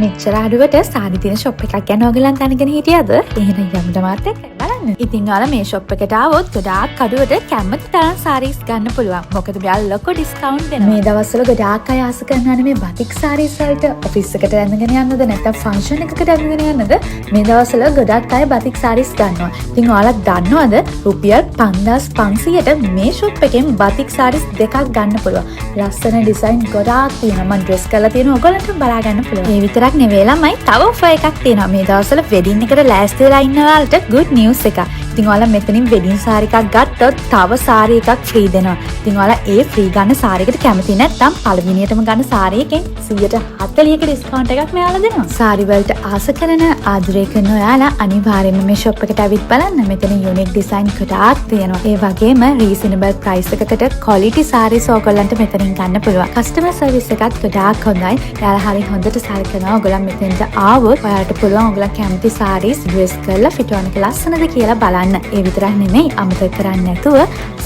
මෙච්චර අඩුවට සාරි තියෙන ෂොප් එකක් ගැන ඔයගලන් දැනගෙන හිටියද? එහෙනම් යමුද මාත් එක්ක බලන්න. ඉතින් ඔයාලා මේ ෂොප් එකට ආවොත් ගොඩාක් අඩුවට කැමති තරම් සාරීස් ගන්න පුළුවන්. මොකද මෙයාලා ලොකු ඩිස්කවුන්ට් දෙනවා. මේ දවස්වල ගොඩාක් අය ආස කරනවානේ මේ බතික් සාරීස් වලට ඔෆිස් එකට ඇඳගෙන යන්නද නැත්නම් ෆන්ක්ෂන් එකකට ඇඳගෙන යන්නද? මේ දවස්වල ගොඩාක් අය බතික් සාරීස් ගන්නවා. ඉතින් ඔයාලා දන්නවද රුපියල් 5500ට මේ ෂොප් එකෙන් බතික් සාරීස් දෙකක් ගන්න පුළුවන්. ලස්සන ඩිසයින් ගොඩාක් තියෙනවා. මම ඩ්‍රෙස් කරලා තියෙන ඔයගලන්ට බලා ගන්න පුළුවන්. මේ විතරක් නෙවෙයි ළමයි තව ඔෆර් එකක් තියෙනවා. මේ දවස්වල වෙඩින් එකට ලෑස්ති වෙලා ඉන්න ඔයාලට good news එකක්. ඉතින් ඔයාලා මෙතනින් වෙඩින් සාරි එකක් ගත්තොත් තව සාරි එකක් ෆ්‍රී දෙනවා. ඉතින් ඔයාලා ඒ ෆ්‍රී ගන්න සාරි එකට කැමති නැත්නම් පළවෙනියටම ගන්න සාරි එකෙන් 140ක ඩිස්කවුන්ට් එකක් මෙයාලා දෙනවා. සාරි වලට ආස කරන ආදරය කරන ඔයාලා අනිවාර්යයෙන්ම මේ ෂොප් එකට ඇවිත් බලන්න. මෙතන යුනික් ඩිසයින් ගොඩාක් තියෙනවා. ඒ වගේම රීසනබල් ප්‍රයිස් එකකට ක්වොලිටි සාරීස් ඔයගොල්ලන්ට මෙතනින් ගන්න පුළුවන්. කස්ටමර් සර්විස් එකත් ගොඩාක් හොඳයි. ඔයාලා හරිය හොඳට සලකනවා. ඔයගොල්ලන් මෙතෙන්ට ආවොත් ඔයාලට පුළුවන් ඔයගොල්ලන් කැමති සාරීස් ඩ්‍රෙස් කරලා ෆිටවන එක ලස්සනද කියලා බලන්න. ඒ විතරක් නෙමෙයි අමතක කරන්නේ නැතුව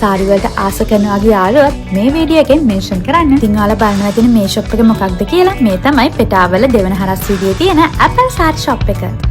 සාරි වලට ආස කරනවාගේ යාළුවොත් මේ වීඩියෝ එකෙන් මෙන්ෂන් කරන්න. ඉතින් ඔයාලා බලනවා තියෙන මේ ෂොප් එක මොකක්ද කියලා. මේ තමයි පෙටාවල දෙවන හරස් වීදියේ තියෙන Apple සාරි ෂොප් එක.